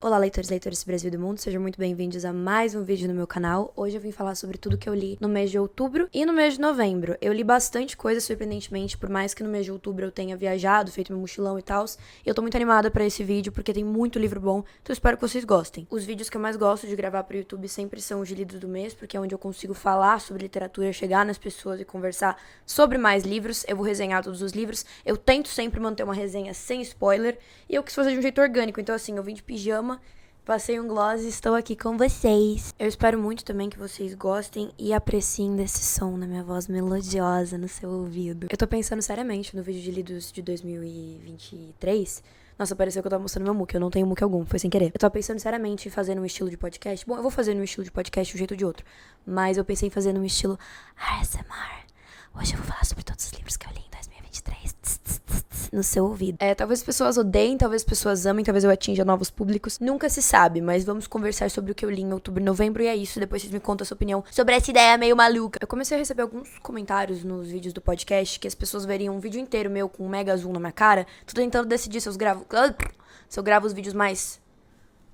Olá, leitores e leitoras do Brasil e do mundo, sejam muito bem-vindos a mais um vídeo no meu canal. Hoje eu vim falar sobre tudo que eu li no mês de outubro e no mês de novembro. Eu li bastante coisa, surpreendentemente, por mais que no mês de outubro eu tenha viajado, feito meu mochilão e tal. Eu tô muito animada pra esse vídeo, porque tem muito livro bom, então eu espero que vocês gostem. Os vídeos que eu mais gosto de gravar pro YouTube sempre são os de lidos do mês, porque é onde eu consigo falar sobre literatura, chegar nas pessoas e conversar sobre mais livros. Eu vou resenhar todos os livros, eu tento sempre manter uma resenha sem spoiler, e eu quis fazer de um jeito orgânico, então assim, eu vim de pijama, passei um gloss e estou aqui com vocês. Eu espero muito também que vocês gostem e apreciem desse som na minha voz melodiosa no seu ouvido. Eu tô pensando seriamente no vídeo de lidos de 2023. Nossa, pareceu que eu tava mostrando meu muque. Eu não tenho muque algum, foi sem querer. Eu tava pensando seriamente em fazer num estilo de podcast. Bom, eu vou fazer num estilo de podcast de um jeito ou de outro. Mas eu pensei em fazer num estilo ASMR. Hoje eu vou falar sobre todos os livros que eu li em 2023. No seu ouvido. Talvez as pessoas odeiem, talvez as pessoas amem, talvez eu atinja novos públicos. Nunca se sabe, mas vamos conversar sobre o que eu li em outubro e novembro. E é isso, depois vocês me contam a sua opinião sobre essa ideia meio maluca. Eu comecei a receber alguns comentários nos vídeos do podcast que as pessoas veriam um vídeo inteiro meu com um mega zoom na minha cara. Tô tentando decidir se eu gravo os vídeos mais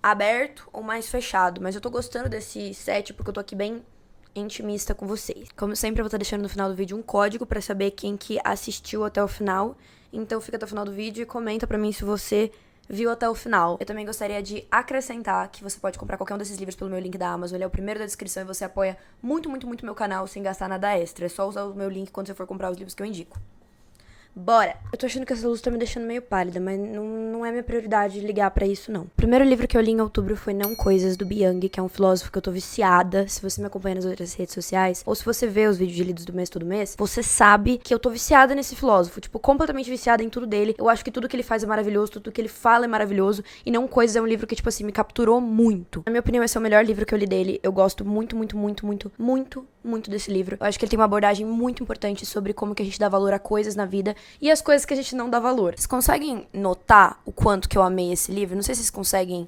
aberto ou mais fechado. Mas eu tô gostando desse set porque eu tô aqui bem intimista com vocês. Como sempre, eu vou estar deixando no final do vídeo um código pra saber quem que assistiu até o final. Então fica até o final do vídeo e comenta pra mim se você viu até o final. Eu também gostaria de acrescentar que você pode comprar qualquer um desses livros pelo meu link da Amazon. Ele é o primeiro da descrição e você apoia muito, muito, muito meu canal sem gastar nada extra. É só usar o meu link quando você for comprar os livros que eu indico. Bora! Eu tô achando que essa luz tá me deixando meio pálida, mas não é minha prioridade ligar pra isso, não. O primeiro livro que eu li em outubro foi Não Coisas, do Byung, que é um filósofo que eu tô viciada. Se você me acompanha nas outras redes sociais, ou se você vê os vídeos de lidos do mês todo mês, você sabe que eu tô viciada nesse filósofo. Tipo, completamente viciada em tudo dele. Eu acho que tudo que ele faz é maravilhoso, tudo que ele fala é maravilhoso. E Não Coisas é um livro que, tipo assim, me capturou muito. Na minha opinião, esse é o melhor livro que eu li dele. Eu gosto muito, muito, muito, muito, muito, muito desse livro. Eu acho que ele tem uma abordagem muito importante sobre como que a gente dá valor a coisas na vida e as coisas que a gente não dá valor. Vocês conseguem notar o quanto que eu amei esse livro? Não sei se vocês conseguem.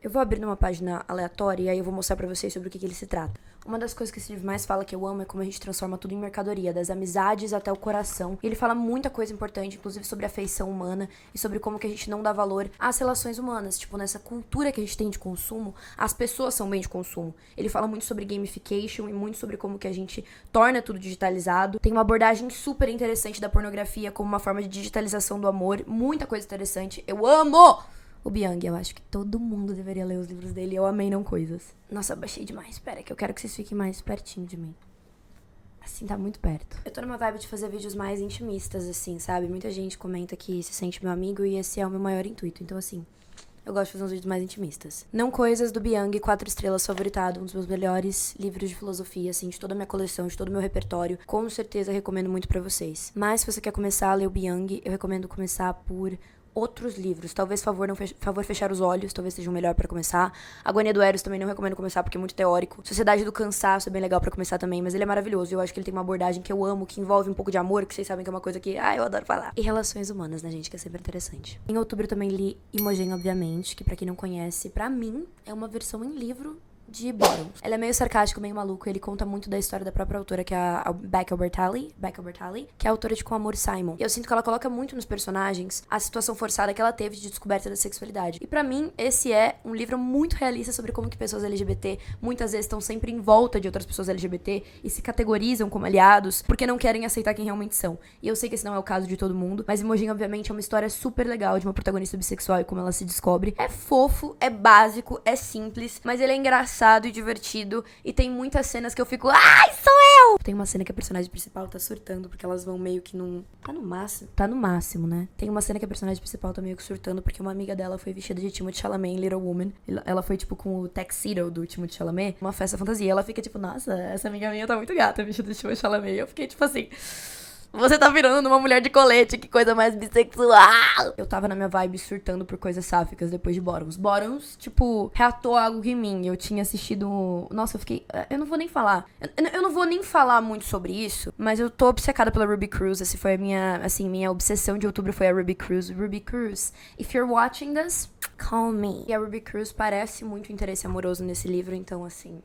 Eu vou abrir numa página aleatória e aí eu vou mostrar pra vocês sobre o que ele se trata. Uma das coisas que esse livro mais fala que eu amo é como a gente transforma tudo em mercadoria, das amizades até o coração. E ele fala muita coisa importante, inclusive sobre a afeição humana e sobre como que a gente não dá valor às relações humanas. Tipo, nessa cultura que a gente tem de consumo, as pessoas são bem de consumo. Ele fala muito sobre gamification e muito sobre como que a gente torna tudo digitalizado. Tem uma abordagem super interessante da pornografia como uma forma de digitalização do amor. Muita coisa interessante. Eu amo! O Byung, eu acho que todo mundo deveria ler os livros dele. Eu amei Não Coisas. Nossa, baixei demais. Espera que eu quero que vocês fiquem mais pertinho de mim. Assim, tá muito perto. Eu tô numa vibe de fazer vídeos mais intimistas, assim, sabe? Muita gente comenta que se sente meu amigo e esse é o meu maior intuito. Então, assim, eu gosto de fazer uns vídeos mais intimistas. Não Coisas, do Byung, 4 estrelas, favoritado. Um dos meus melhores livros de filosofia, assim, de toda a minha coleção, de todo o meu repertório. Com certeza recomendo muito pra vocês. Mas se você quer começar a ler o Byung, eu recomendo começar por outros livros. Talvez Favor Fechar os Olhos, talvez seja o melhor pra começar. Agonia do Eros também não recomendo começar porque é muito teórico. Sociedade do Cansaço é bem legal pra começar também, mas ele é maravilhoso. Eu acho que ele tem uma abordagem que eu amo, que envolve um pouco de amor, que vocês sabem que é uma coisa que, eu adoro falar. E relações humanas, né, gente, que é sempre interessante. Em outubro eu também li Imogen, obviamente, que pra quem não conhece, pra mim, é uma versão em livro de Bottoms. Ela é meio sarcástico, meio maluco. Ele conta muito da história da própria autora, que é a Becca Bertalli, que é a autora de Com Amor, Simon. E eu sinto que ela coloca muito nos personagens a situação forçada que ela teve de descoberta da sexualidade. E pra mim, esse é um livro muito realista sobre como que pessoas LGBT muitas vezes estão sempre em volta de outras pessoas LGBT e se categorizam como aliados porque não querem aceitar quem realmente são. E eu sei que esse não é o caso de todo mundo, mas Imogen, obviamente, é uma história super legal de uma protagonista bissexual e como ela se descobre. É fofo, é básico, é simples, mas ele é engraçado e divertido, e tem muitas cenas que eu fico, ai, sou eu! Tem uma cena que a personagem principal tá surtando, porque elas vão meio que num... Tá no máximo, né? Tem uma cena que a personagem principal tá meio que surtando, porque uma amiga dela foi vestida de Timothée Chalamet em Little Woman. Ela foi, tipo, com o tuxedo do Timothée Chalamet, uma festa fantasia. Ela fica, tipo, nossa, essa amiga minha tá muito gata vestida de Timothée Chalamet. E eu fiquei, tipo assim... Você tá virando uma mulher de colete, que coisa mais bissexual. Eu tava na minha vibe surtando por coisas sáficas depois de Bottoms. Bottoms, tipo, reatou algo em mim. Eu tinha assistido... Nossa, eu fiquei... Eu não vou nem falar. Eu não vou nem falar muito sobre isso, mas eu tô obcecada pela Ruby Cruz. Essa foi a minha, assim, minha obsessão de outubro foi a Ruby Cruz. Ruby Cruz, if you're watching this, call me. E a Ruby Cruz parece muito interesse amoroso nesse livro, então, assim...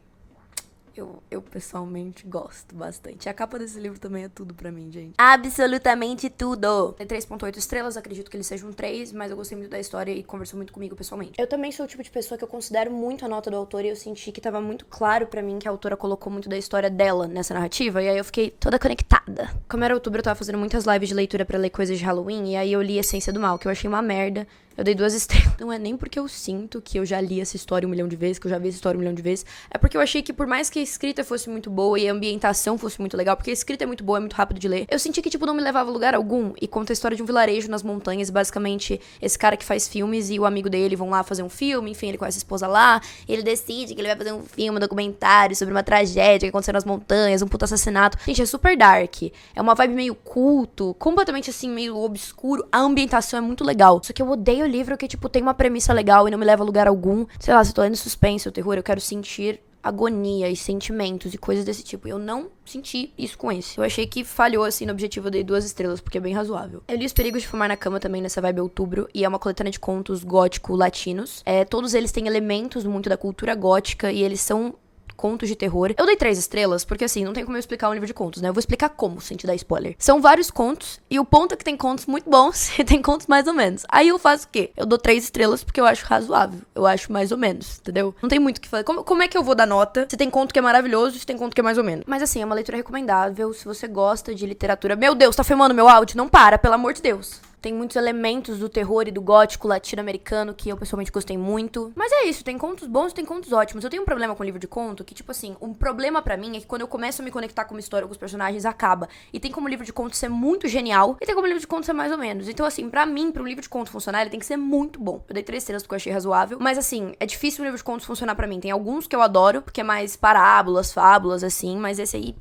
Eu pessoalmente gosto bastante. A capa desse livro também é tudo pra mim, gente. Absolutamente tudo. Tem 3.8 estrelas, acredito que ele seja um 3, mas eu gostei muito da história e conversou muito comigo pessoalmente. Eu também sou o tipo de pessoa que eu considero muito a nota do autor e eu senti que tava muito claro pra mim que a autora colocou muito da história dela nessa narrativa, e aí eu fiquei toda conectada. Como era outubro, eu tava fazendo muitas lives de leitura pra ler coisas de Halloween, e aí eu li Essência do Mal, que eu achei uma merda. Eu dei 2 estrelas. Não é nem porque eu sinto que eu já li essa história 1 milhão de vezes, que eu já vi essa história 1 milhão de vezes. É porque eu achei que por mais que a escrita fosse muito boa e a ambientação fosse muito legal, porque a escrita é muito boa, é muito rápido de ler, eu senti que, tipo, não me levava a lugar algum. E conta a história de um vilarejo nas montanhas. Basicamente, esse cara que faz filmes e o amigo dele vão lá fazer um filme. Enfim, ele conhece a esposa lá. E ele decide que ele vai fazer um filme, um documentário sobre uma tragédia que aconteceu nas montanhas, um puto assassinato. Gente, é super dark. É uma vibe meio culto, completamente assim, meio obscuro. A ambientação é muito legal. Só que eu odeio o livro que, tipo, tem uma premissa legal e não me leva a lugar algum. Sei lá, se eu tô lendo suspense ou terror, eu quero sentir agonia e sentimentos e coisas desse tipo. E eu não senti isso com esse. Eu achei que falhou, assim, no objetivo. Eu dei 2 estrelas, porque é bem razoável. Eu li Os Perigos de Fumar na Cama também, nessa vibe outubro, e é uma coletânea de contos gótico-latinos. Todos eles têm elementos muito da cultura gótica e eles são contos de terror. Eu dei 3 estrelas, porque assim, não tem como eu explicar um livro de contos, né? Eu vou explicar como, sem te dar spoiler. São vários contos, e o ponto é que tem contos muito bons e tem contos mais ou menos. Aí eu faço o quê? Eu dou 3 estrelas porque eu acho razoável. Eu acho mais ou menos, entendeu? Não tem muito o que fazer. Como é que eu vou dar nota se tem conto que é maravilhoso e se tem conto que é mais ou menos? Mas assim, é uma leitura recomendável se você gosta de literatura. Meu Deus, tá filmando meu áudio? Não para, pelo amor de Deus. Tem muitos elementos do terror e do gótico latino-americano que eu pessoalmente gostei muito. Mas é isso, tem contos bons e tem contos ótimos. Eu tenho um problema com livro de conto que, tipo assim, um problema pra mim é que quando eu começo a me conectar com uma história, com os personagens, acaba. E tem como livro de conto ser muito genial e tem como livro de conto ser mais ou menos. Então, assim, pra mim, pra um livro de conto funcionar, ele tem que ser muito bom. Eu dei 3 estrelas porque eu achei razoável. Mas, assim, é difícil um livro de contos funcionar pra mim. Tem alguns que eu adoro, porque é mais parábolas, fábulas, assim, mas esse aí...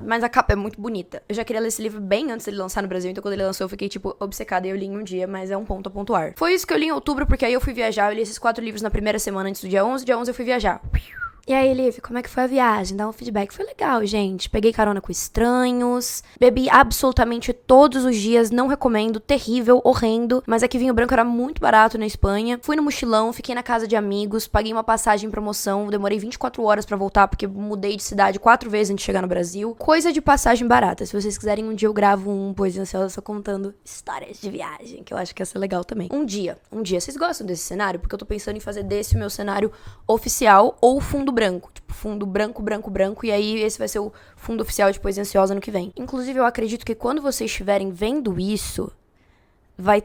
Mas a capa é muito bonita. Eu já queria ler esse livro bem antes dele lançar no Brasil, então quando ele lançou eu fiquei, tipo, obcecada e eu li em um dia, mas é um ponto a pontuar. Foi isso que eu li em outubro, porque aí eu fui viajar, eu li esses 4 livros na primeira semana antes do dia 11 eu fui viajar. E aí, Liv, como é que foi a viagem? Dá um feedback. Foi legal, gente. Peguei carona com estranhos. Bebi absolutamente todos os dias. Não recomendo. Terrível, horrendo. Mas aqui vinho branco era muito barato na Espanha. Fui no mochilão, fiquei na casa de amigos. Paguei uma passagem em promoção. Demorei 24 horas pra voltar, porque mudei de cidade 4 vezes antes de chegar no Brasil. Coisa de passagem barata. Se vocês quiserem, um dia eu gravo um Poesia Ansiosa só contando histórias de viagem, que eu acho que ia ser legal também. Um dia. Vocês gostam desse cenário? Porque eu tô pensando em fazer desse o meu cenário oficial ou fundo branco. Tipo, fundo branco, branco, branco. E aí esse vai ser o fundo oficial de Poesia Ansiosa no que vem. Inclusive, eu acredito que quando vocês estiverem vendo isso, vai...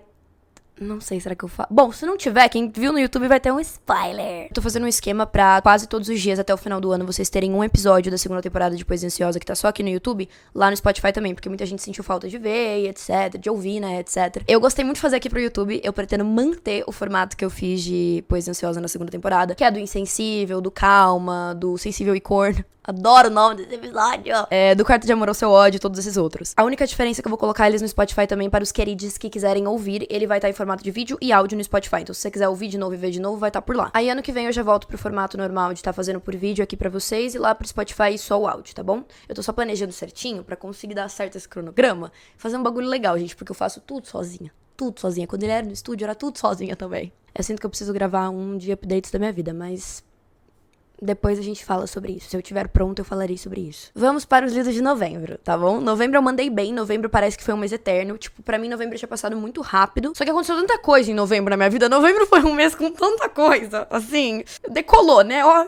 Não sei, será que eu falo? Bom, se não tiver, quem viu no YouTube vai ter um spoiler. Eu tô fazendo um esquema pra quase todos os dias até o final do ano vocês terem um episódio da segunda temporada de Poesia Ansiosa que tá só aqui no YouTube, lá no Spotify também, porque muita gente sentiu falta de ver e etc, de ouvir, né, etc. Eu gostei muito de fazer aqui pro YouTube, eu pretendo manter o formato que eu fiz de Poesia Ansiosa na segunda temporada, que é do insensível, do calma, do sensível e corno. Adoro o nome desse episódio. Do Quarto de Amor ao Seu Ódio e todos esses outros. A única diferença é que eu vou colocar eles no Spotify também para os queridos que quiserem ouvir. Ele vai estar em formato de vídeo e áudio no Spotify. Então, se você quiser ouvir de novo e ver de novo, vai estar por lá. Aí, ano que vem, eu já volto pro formato normal de estar fazendo por vídeo aqui pra vocês. E lá pro Spotify só o áudio, tá bom? Eu tô só planejando certinho pra conseguir dar certo esse cronograma. Fazer um bagulho legal, gente, porque eu faço tudo sozinha. Tudo sozinha. Quando ele era no estúdio, era tudo sozinha também. Eu sinto que eu preciso gravar um de updates da minha vida, mas... depois a gente fala sobre isso. Se eu estiver pronto, eu falarei sobre isso. Vamos para os livros de novembro, tá bom? Novembro eu mandei bem. Novembro parece que foi um mês eterno. Tipo, pra mim, novembro tinha passado muito rápido. Só que aconteceu tanta coisa em novembro na minha vida. Novembro foi um mês com tanta coisa. Assim, decolou, né? Ó,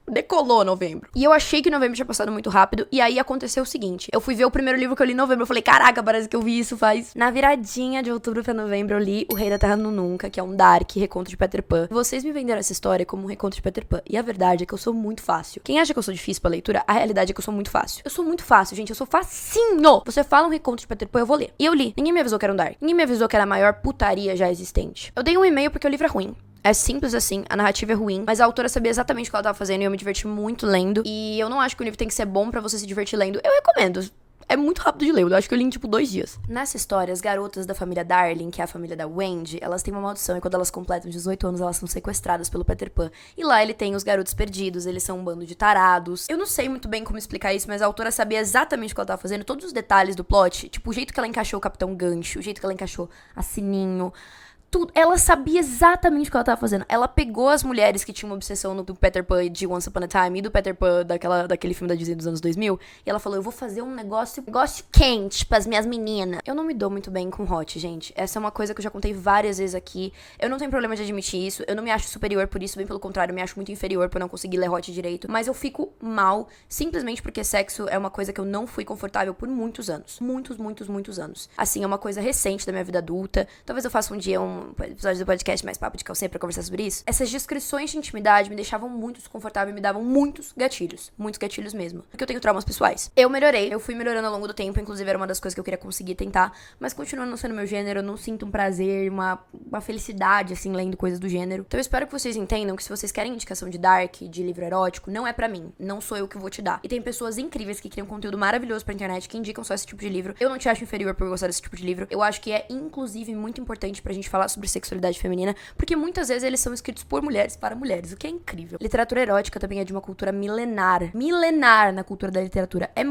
decolou novembro. E eu achei que novembro tinha passado muito rápido. E aí aconteceu o seguinte. Eu fui ver o primeiro livro que eu li em novembro. Eu falei, caraca, parece que eu vi isso faz... Na viradinha de outubro pra novembro, eu li O Rei da Terra no Nunca, que é um dark reconto de Peter Pan. Vocês me venderam essa história como um reconto de Peter Pan. E a verdade é que eu sou muito fácil. Quem acha que eu sou difícil pra leitura, a realidade é que eu sou muito fácil. Eu sou muito fácil, gente. Eu sou facinho. Você fala um reconto de Peter Pan, eu vou ler. E eu li. Ninguém me avisou que era um dark. Ninguém me avisou que era a maior putaria já existente. Eu dei um e-mail porque o livro é ruim. É simples assim, a narrativa é ruim, mas a autora sabia exatamente o que ela tava fazendo e eu me diverti muito lendo. E eu não acho que o livro tem que ser bom pra você se divertir lendo. Eu recomendo. É muito rápido de ler, eu acho que eu li em, tipo, 2 dias. Nessa história, as garotas da família Darling, que é a família da Wendy, elas têm uma maldição e quando elas completam 18 anos, elas são sequestradas pelo Peter Pan. E lá ele tem os garotos perdidos, eles são um bando de tarados. Eu não sei muito bem como explicar isso, mas a autora sabia exatamente o que ela tava fazendo, todos os detalhes do plot, tipo, o jeito que ela encaixou o Capitão Gancho, o jeito que ela encaixou a Sininho... tudo. Ela sabia exatamente o que ela tava fazendo. Ela pegou as mulheres que tinham uma obsessão do Peter Pan de Once Upon a Time e do Peter Pan daquele filme da Disney dos anos 2000, e ela falou, eu vou fazer um negócio quente pras minhas meninas. Eu não me dou muito bem com hot, gente. Essa é uma coisa que eu já contei várias vezes aqui. Eu não tenho problema de admitir isso. Eu não me acho superior por isso, bem pelo contrário, eu me acho muito inferior por não conseguir ler hot direito. Mas eu fico mal, simplesmente porque sexo é uma coisa que eu não fui confortável por muitos anos. Muitos anos. Assim, é uma coisa recente da minha vida adulta. Talvez eu faça um dia um episódio do podcast mais papo de calcinha pra conversar sobre isso. Essas descrições de intimidade me deixavam muito desconfortável e me davam muitos gatilhos mesmo. Porque eu tenho traumas pessoais. Eu melhorei, eu fui melhorando ao longo do tempo, inclusive era uma das coisas que eu queria conseguir tentar, mas continua não sendo meu gênero, eu não sinto um prazer, uma felicidade, assim, lendo coisas do gênero. Então eu espero que vocês entendam que se vocês querem indicação de dark, de livro erótico, não é pra mim, não sou eu que vou te dar. E tem pessoas incríveis que criam conteúdo maravilhoso pra internet, que indicam só esse tipo de livro. Eu não te acho inferior por gostar desse tipo de livro. Eu acho que é, inclusive, muito importante pra gente falar sobre sexualidade feminina, porque muitas vezes eles são escritos por mulheres para mulheres, o que é incrível. Literatura erótica também é de uma cultura milenar na cultura da literatura. É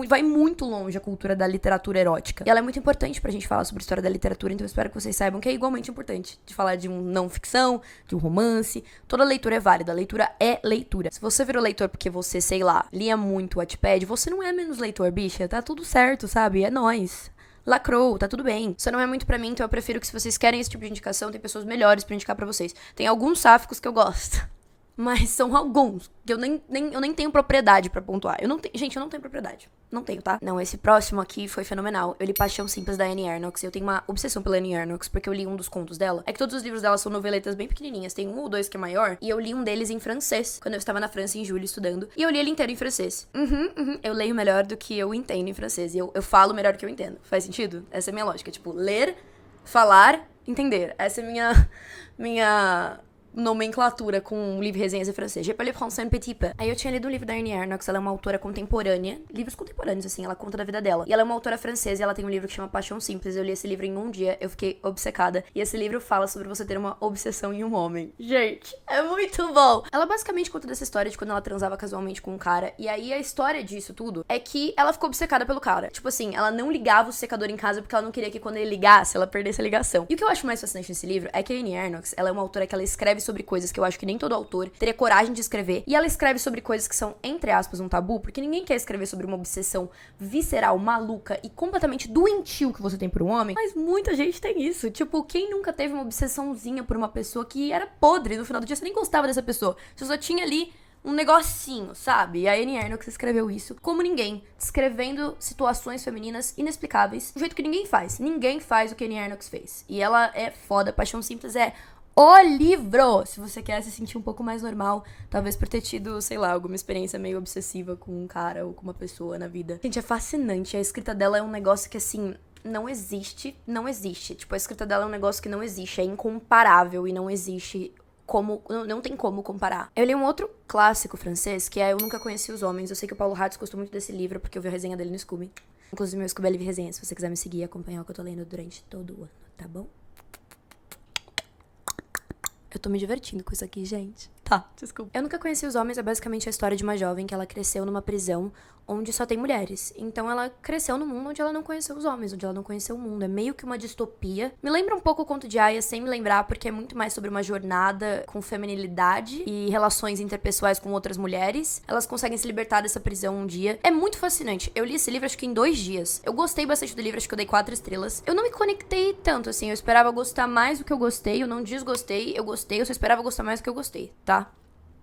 vai muito longe a cultura da literatura erótica. E ela é muito importante pra gente falar sobre a história da literatura, então eu espero que vocês saibam que é igualmente importante de falar de um não ficção, de um romance. Toda leitura é válida, a leitura é leitura. Se você virou leitor porque você, sei lá, lia muito o Wattpad, você não é menos leitor, bicha, tá tudo certo, sabe? É nóis. Lacrou, tá tudo bem. Isso não é muito pra mim, então eu prefiro que se vocês querem esse tipo de indicação, tem pessoas melhores pra indicar pra vocês. Tem alguns sáficos que eu gosto. Mas são alguns, que eu nem tenho propriedade pra pontuar. Gente, eu não tenho propriedade. Não tenho, tá? Não, esse próximo aqui foi fenomenal. Eu li Paixão Simples da Annie Ernaux. E eu tenho uma obsessão pela Annie Ernaux, porque eu li um dos contos dela. É que todos os livros dela são noveletas bem pequenininhas. Tem um ou dois que é maior. E eu li um deles em francês, quando eu estava na França em julho estudando. E eu li ele inteiro em francês. Eu leio melhor do que eu entendo em francês. E eu falo melhor do que eu entendo. Faz sentido? Essa é a minha lógica. Tipo, ler, falar, entender. Essa é minha nomenclatura com livre resenhas em francês. Je parle français un petit peu. Aí eu tinha lido um livro da Annie Ernaux, ela é uma autora contemporânea, livros contemporâneos, assim, ela conta da vida dela. E ela é uma autora francesa e ela tem um livro que chama Paixão Simples. Eu li esse livro em um dia, eu fiquei obcecada. E esse livro fala sobre você ter uma obsessão em um homem. Gente, é muito bom! Ela basicamente conta dessa história de quando ela transava casualmente com um cara. E aí a história disso tudo é que ela ficou obcecada pelo cara. Tipo assim, ela não ligava o secador em casa porque ela não queria que quando ele ligasse, ela perdesse a ligação. E o que eu acho mais fascinante nesse livro é que a Annie Ernaux, ela é uma autora que ela escreve sobre coisas que eu acho que nem todo autor teria coragem de escrever. E ela escreve sobre coisas que são, entre aspas, um tabu, porque ninguém quer escrever sobre uma obsessão visceral, maluca e completamente doentio que você tem por um homem. Mas muita gente tem isso. Tipo, quem nunca teve uma obsessãozinha por uma pessoa que era podre no final do dia? Você nem gostava dessa pessoa. Você só tinha ali um negocinho, sabe? E a Annie Ernaux escreveu isso como ninguém, descrevendo situações femininas inexplicáveis, do jeito que ninguém faz. Ninguém faz o que a Annie Ernaux fez. E ela é foda. Paixão Simples é o livro! Se você quer se sentir um pouco mais normal, talvez por ter tido, sei lá, alguma experiência meio obsessiva com um cara ou com uma pessoa na vida. Gente, é fascinante. A escrita dela é um negócio que, assim, não existe. Tipo, a escrita dela é um negócio que não existe. É incomparável e não existe como... Não tem como comparar. Eu li um outro clássico francês, que é Eu Nunca Conheci os Homens. Eu sei que o Paulo Hatz gostou muito desse livro, porque eu vi a resenha dele no Scooby. Inclusive, meu Scooby é livre resenha, se você quiser me seguir e acompanhar o que eu tô lendo durante todo o ano, tá bom? Eu tô me divertindo com isso aqui, gente. Tá, desculpa. Eu Nunca Conheci os Homens é basicamente a história de uma jovem que ela cresceu numa prisão onde só tem mulheres. Então ela cresceu num mundo onde ela não conheceu os homens, onde ela não conheceu o mundo. É meio que uma distopia. Me lembra um pouco o Conto de Aia, sem me lembrar, porque é muito mais sobre uma jornada com feminilidade e relações interpessoais com outras mulheres. Elas conseguem se libertar dessa prisão um dia. É muito fascinante. Eu li esse livro acho que em 2 dias. Eu gostei bastante do livro, acho que eu dei 4 estrelas. Eu não me conectei tanto, assim. Eu esperava gostar mais do que eu gostei. Eu não desgostei, eu gostei. Eu só esperava gostar mais do que eu gostei, tá?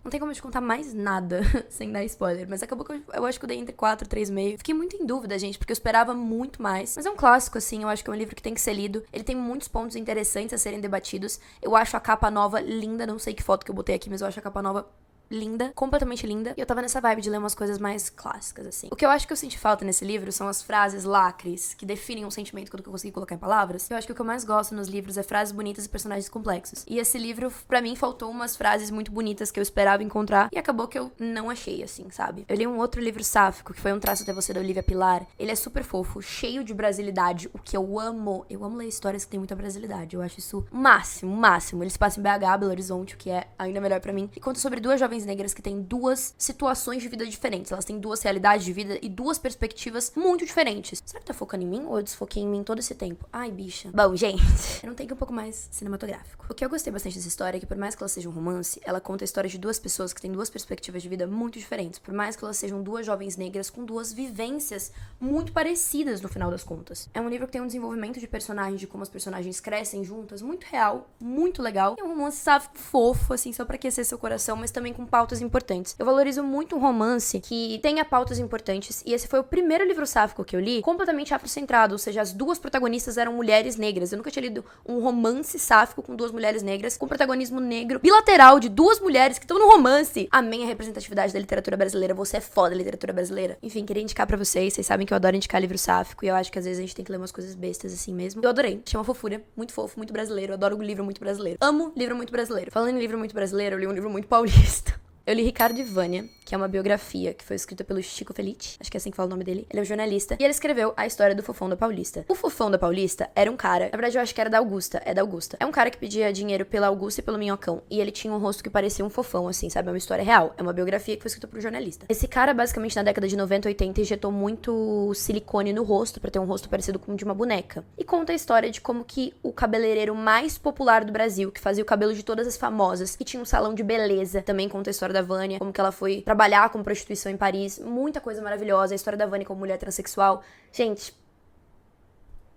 Não tem como eu te contar mais nada sem dar spoiler, mas acabou que eu acho que eu dei entre 4 e 3,5. Fiquei muito em dúvida, gente, porque eu esperava muito mais. Mas é um clássico, assim, eu acho que é um livro que tem que ser lido. Ele tem muitos pontos interessantes a serem debatidos. Eu acho a capa nova linda, não sei que foto que eu botei aqui, mas eu acho a capa nova linda, completamente linda. E eu tava nessa vibe de ler umas coisas mais clássicas, assim. O que eu acho que eu senti falta nesse livro são as frases lacres, que definem um sentimento quando eu consegui colocar em palavras. Eu acho que o que eu mais gosto nos livros é frases bonitas e personagens complexos. E esse livro, pra mim, faltou umas frases muito bonitas que eu esperava encontrar, e acabou que eu não achei, assim, sabe? Eu li um outro livro sáfico, que foi Um Traço Até Você, da Olivia Pilar. Ele é super fofo, cheio de brasilidade, o que eu amo. Eu amo ler histórias que tem muita brasilidade. Eu acho isso o máximo, o máximo. Ele se passa em BH, Belo Horizonte, o que é ainda melhor pra mim. E conta sobre 2 jovens jovens negras que têm duas situações de vida diferentes. Elas têm duas realidades de vida e duas perspectivas muito diferentes. Será que tá focando em mim ou eu desfoquei em mim todo esse tempo? Ai, bicha. Bom, gente, eu não tenho um pouco mais cinematográfico. O que eu gostei bastante dessa história é que, por mais que ela seja um romance, ela conta a história de duas pessoas que têm duas perspectivas de vida muito diferentes. Por mais que elas sejam duas jovens negras com duas vivências muito parecidas no final das contas. É um livro que tem um desenvolvimento de personagens, de como as personagens crescem juntas, muito real, muito legal. É um romance sáfico fofo, assim, só pra aquecer seu coração, mas também com pautas importantes. Eu valorizo muito um romance que tenha pautas importantes, e esse foi o primeiro livro sáfico que eu li completamente afrocentrado, ou seja, as duas protagonistas eram mulheres negras. Eu nunca tinha lido um romance sáfico com duas mulheres negras, com protagonismo negro, bilateral de duas mulheres que estão no romance. Amém a representatividade da literatura brasileira, você é foda, literatura brasileira. Enfim, queria indicar pra vocês sabem que eu adoro indicar livro sáfico, e eu acho que às vezes a gente tem que ler umas coisas bestas assim mesmo. Eu adorei, tinha uma fofura, muito fofo, muito brasileiro, eu adoro o livro muito brasileiro. Amo livro muito brasileiro. Falando em livro muito brasileiro, eu li um livro muito paulista. Eu li Ricardo e Vânia, que é uma biografia que foi escrita pelo Chico Felitti, acho que é assim que fala o nome dele. Ele é um jornalista, e ele escreveu a história do Fofão da Paulista. O Fofão da Paulista era um cara, na verdade eu acho que era da Augusta, é da Augusta. É um cara que pedia dinheiro pela Augusta e pelo Minhocão, e ele tinha um rosto que parecia um fofão, assim, sabe? É uma história real, é uma biografia que foi escrita por um jornalista. Esse cara, basicamente, na década de 90, 80, injetou muito silicone no rosto, pra ter um rosto parecido com o de uma boneca. E conta a história de como que o cabeleireiro mais popular do Brasil, que fazia o cabelo de todas as famosas, que tinha um salão de beleza, também conta a história da Vânia, como que ela foi trabalhar com prostituição em Paris, muita coisa maravilhosa, a história da Vânia como mulher transexual. Gente,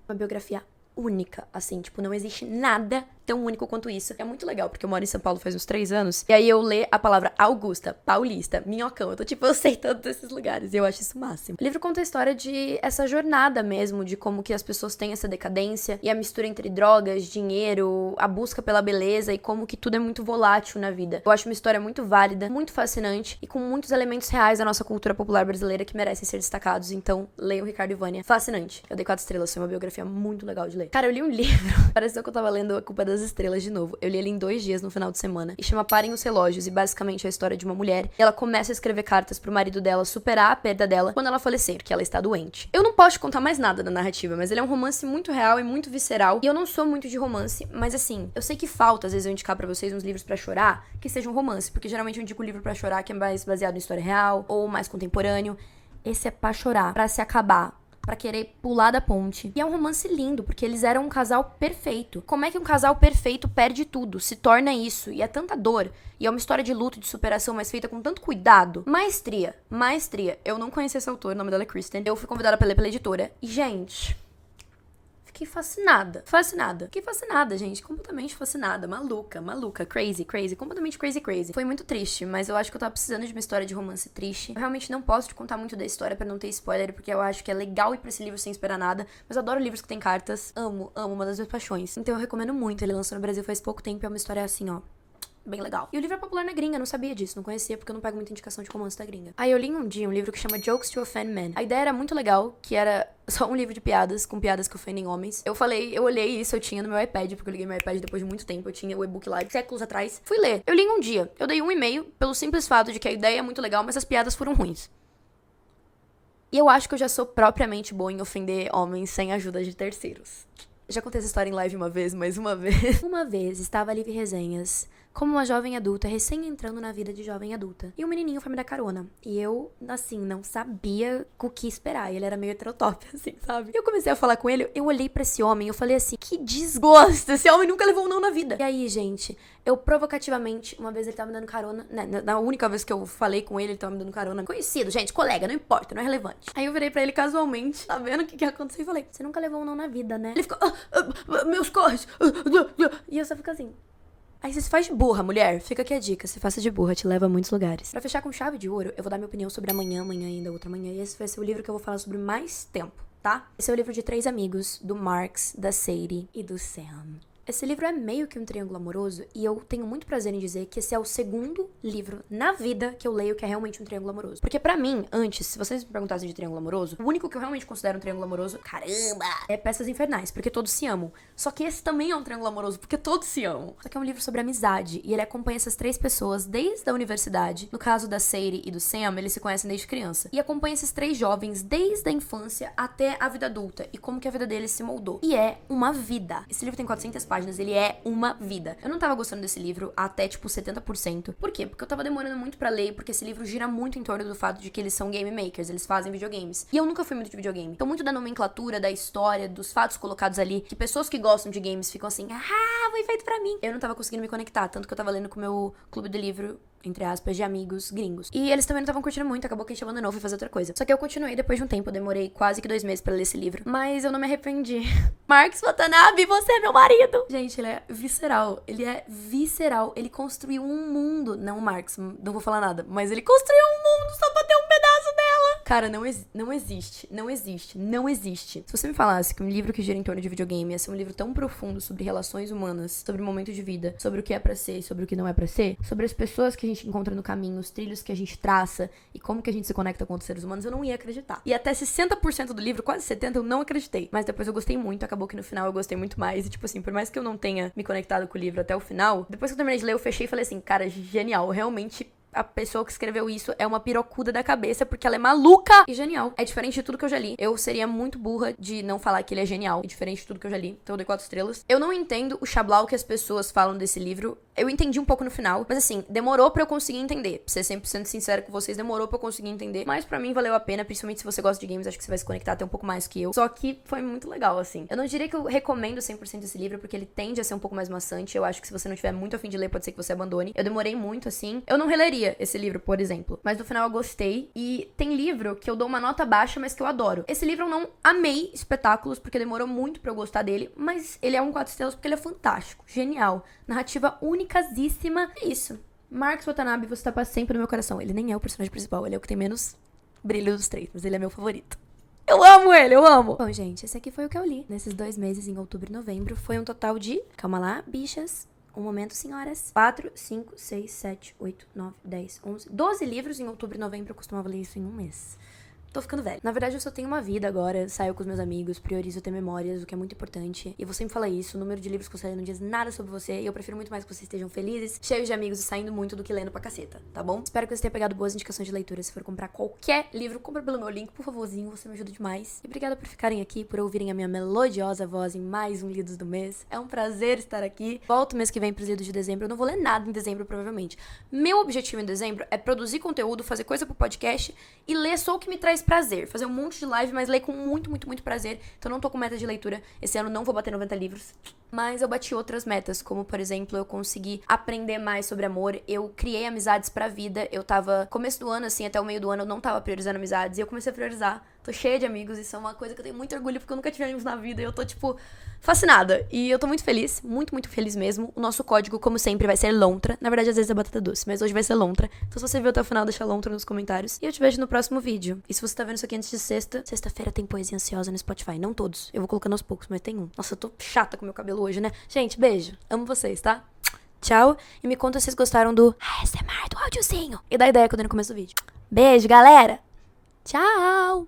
uma biografia única, assim, tipo, não existe nada tão único quanto isso. É muito legal, porque eu moro em São Paulo faz uns 3 anos, e aí eu leio a palavra Augusta, Paulista, Minhocão, eu tô tipo, eu sei todos esses lugares, e eu acho isso o máximo. O livro conta a história de essa jornada mesmo, de como que as pessoas têm essa decadência, e a mistura entre drogas, dinheiro, a busca pela beleza, e como que tudo é muito volátil na vida. Eu acho uma história muito válida, muito fascinante, e com muitos elementos reais da nossa cultura popular brasileira que merecem ser destacados, então leiam Ricardo e Vânia. Fascinante. Eu dei 4 estrelas, foi uma biografia muito legal de ler. Cara, eu li um livro, pareceu que eu tava lendo A Culpa das Estrelas de novo. Eu li ele em 2 dias no final de semana. E chama Parem os Relógios. E basicamente é a história de uma mulher. E ela começa a escrever cartas pro marido dela superar a perda dela quando ela falecer, que ela está doente. Eu não posso contar mais nada da narrativa, mas ele é um romance muito real e muito visceral. E eu não sou muito de romance, mas assim, eu sei que falta, às vezes, eu indicar pra vocês uns livros pra chorar que sejam romance. Porque geralmente eu indico um livro pra chorar que é mais baseado em história real ou mais contemporâneo. Esse é pra chorar, pra se acabar, pra querer pular da ponte. E é um romance lindo, porque eles eram um casal perfeito. Como é que um casal perfeito perde tudo, se torna isso? E é tanta dor. E é uma história de luto, de superação, mas feita com tanto cuidado. Maestria, maestria. Eu não conheci essa autora, o nome dela é Kristen. Eu fui convidada pra ler pela editora. E, gente, fiquei fascinada. Fascinada. Fiquei fascinada, gente. Completamente fascinada. Maluca, maluca. Crazy, crazy. Completamente crazy, crazy. Foi muito triste, mas eu acho que eu tava precisando de uma história de romance triste. Eu realmente não posso te contar muito da história pra não ter spoiler, porque eu acho que é legal ir pra esse livro sem esperar nada. Mas eu adoro livros que tem cartas. Amo, amo. Uma das minhas paixões. Então eu recomendo muito. Ele lançou no Brasil faz pouco tempo e é uma história assim, ó, bem legal. E o livro é popular na gringa, eu não sabia disso, não conhecia porque eu não pego muita indicação de romance da gringa. Aí eu li um dia um livro que chama Jokes to Offend Men. A ideia era muito legal, que era só um livro de piadas, com piadas que ofendem homens. Eu olhei isso, eu tinha no meu iPad, porque eu liguei meu iPad depois de muito tempo, eu tinha o e-book lá séculos atrás. Fui ler. Eu li em um dia. Eu dei 1,5 pelo simples fato de que a ideia é muito legal, mas as piadas foram ruins. E eu acho que eu já sou propriamente boa em ofender homens sem ajuda de terceiros. Já contei essa história em live uma vez, mas uma vez. Uma vez estava a Live Resenhas como uma jovem adulta, recém entrando na vida de jovem adulta. E um menininho foi me dar carona. E eu, assim, não sabia o que esperar. E ele era meio heterotop, assim, sabe? E eu comecei a falar com ele, eu olhei pra esse homem, eu falei assim, que desgosto, esse homem nunca levou um não na vida. E aí, gente, eu provocativamente, uma vez ele tava me dando carona, né, na única vez que eu falei com ele tava me dando carona. Conhecido, gente, colega, não importa, não é relevante. Aí eu virei pra ele casualmente, tá vendo o que aconteceu? E falei, você nunca levou um não na vida, né? Ele ficou, meus corres. E eu só fico assim. Aí você se faz de burra, mulher. Fica aqui a dica, se faça de burra, te leva a muitos lugares. Pra fechar com chave de ouro, eu vou dar minha opinião sobre amanhã ainda, outra manhã. E esse vai ser o livro que eu vou falar sobre mais tempo, tá? Esse é o livro de 3 amigos, do Marx, da Sadie e do Sam. Esse livro é meio que um triângulo amoroso e eu tenho muito prazer em dizer que esse é o segundo livro na vida que eu leio que é realmente um triângulo amoroso. Porque pra mim, antes, se vocês me perguntassem de triângulo amoroso, o único que eu realmente considero um triângulo amoroso, caramba, é Peças Infernais, porque todos se amam. Só que esse também é um triângulo amoroso, porque todos se amam. Só que é um livro sobre amizade e ele acompanha essas 3 pessoas desde a universidade. No caso da Sadie e do Sam, eles se conhecem desde criança. E acompanha esses 3 jovens desde a infância até a vida adulta e como que a vida deles se moldou. E é uma vida. Esse livro tem 400 páginas. páginas, ele é uma vida. Eu não tava gostando desse livro até, tipo, 70%. Por quê? Porque eu tava demorando muito pra ler, porque esse livro gira muito em torno do fato de que eles são game makers, eles fazem videogames. E eu nunca fui muito de videogame. Então, muito da nomenclatura, da história, dos fatos colocados ali, que pessoas que gostam de games ficam assim, foi feito pra mim. Eu não tava conseguindo me conectar, tanto que eu tava lendo com o meu clube de livro, entre aspas, de amigos gringos. E eles também não estavam curtindo muito, acabou que a gente abandonou, foi fazer outra coisa. Só que eu continuei depois de um tempo, eu demorei quase que 2 meses pra ler esse livro. Mas eu não me arrependi. Marcus Watanabe, você é meu marido! Gente, ele é visceral. Ele é visceral. Ele construiu um mundo. Não, Marcus, não vou falar nada. Mas ele construiu um mundo só pra ter um pedaço dela. Cara, não existe. Não existe. Não existe. Se você me falasse que um livro que gira em torno de videogame ia ser um livro tão profundo sobre relações humanas, sobre o momento de vida, sobre o que é pra ser, sobre o que não é pra ser, sobre as pessoas que a gente encontra no caminho, os trilhos que a gente traça e como que a gente se conecta com outros seres humanos, eu não ia acreditar. E até 60% do livro, quase 70%, eu não acreditei. Mas depois eu gostei muito, acabou que no final eu gostei muito mais. E tipo assim, por mais que eu não tenha me conectado com o livro até o final, depois que eu terminei de ler, eu fechei e falei assim, cara, genial, realmente a pessoa que escreveu isso é uma pirocuda da cabeça, porque ela é maluca e genial. É diferente de tudo que eu já li. Eu seria muito burra de não falar que ele é genial. É diferente de tudo que eu já li. Então eu dei 4 estrelas. Eu não entendo o chablau que as pessoas falam desse livro. Eu entendi um pouco no final, mas assim, demorou pra eu conseguir entender. Pra ser 100% sincero com vocês, demorou pra eu conseguir entender. Mas pra mim valeu a pena, principalmente se você gosta de games, acho que você vai se conectar até um pouco mais que eu. Só que foi muito legal, assim. Eu não diria que eu recomendo 100% esse livro, porque ele tende a ser um pouco mais maçante. Eu acho que se você não tiver muito a fim de ler, pode ser que você abandone. Eu demorei muito, assim. Eu não releria esse livro, por exemplo. Mas no final eu gostei. E tem livro que eu dou uma nota baixa, mas que eu adoro. Esse livro eu não amei espetáculos, porque demorou muito pra eu gostar dele. Mas ele é um 4 estrelas porque ele é fantástico. Genial. Narrativa unicasíssima. É isso. Marcus Watanabe, você tá pra sempre no meu coração. Ele nem é o personagem principal, ele é o que tem menos brilho dos 3, mas ele é meu favorito. Eu amo ele, eu amo! Bom, gente, esse aqui foi o que eu li nesses 2 meses, em outubro e novembro. Foi um total de... Calma lá, bichas. Um momento, senhoras. 4, 5, 6, 7, 8, 9, 10, 11... 12 livros em outubro e novembro. Eu costumava ler isso em um mês. Tô ficando velha. Na verdade, eu só tenho uma vida agora. Saio com os meus amigos, priorizo ter memórias, o que é muito importante. E você me fala isso, o número de livros que você lê não diz nada sobre você. E eu prefiro muito mais que vocês estejam felizes, cheios de amigos e saindo muito do que lendo pra caceta, tá bom? Espero que você tenha pegado boas indicações de leitura. Se for comprar qualquer livro, compra pelo meu link, por favorzinho, você me ajuda demais. E obrigada por ficarem aqui, por ouvirem a minha melodiosa voz em mais um Lidos do Mês. É um prazer estar aqui. Volto mês que vem pros Lidos de dezembro. Eu não vou ler nada em dezembro, provavelmente. Meu objetivo em dezembro é produzir conteúdo, fazer coisa pro podcast e ler só o que me traz prazer. Fazer um monte de live, mas ler com muito, muito, muito prazer. Então não tô com meta de leitura. Esse ano não vou bater 90 livros. Mas eu bati outras metas, como, por exemplo, eu consegui aprender mais sobre amor. Eu criei amizades pra vida. Eu tava... Começo do ano, assim, até o meio do ano, eu não tava priorizando amizades. E eu comecei a priorizar. Tô cheia de amigos. Isso é uma coisa que eu tenho muito orgulho, porque eu nunca tive amigos na vida. E eu tô, tipo, fascinada. E eu tô muito feliz. Muito, muito feliz mesmo. O nosso código, como sempre, vai ser Lontra. Na verdade, às vezes é batata doce, mas hoje vai ser Lontra. Então, se você viu até o final, deixa Lontra nos comentários. E eu te vejo no próximo vídeo. E se você tá vendo isso aqui antes de sexta-feira tem Poesia Ansiosa no Spotify. Não todos. Eu vou colocando aos poucos, mas tem um. Nossa, eu tô chata com meu cabelo hoje, né? Gente, beijo. Amo vocês, tá? Tchau. E me conta se vocês gostaram do ASMR, do áudiozinho. E da ideia que eu dei no começo do vídeo. Beijo, galera. Tchau.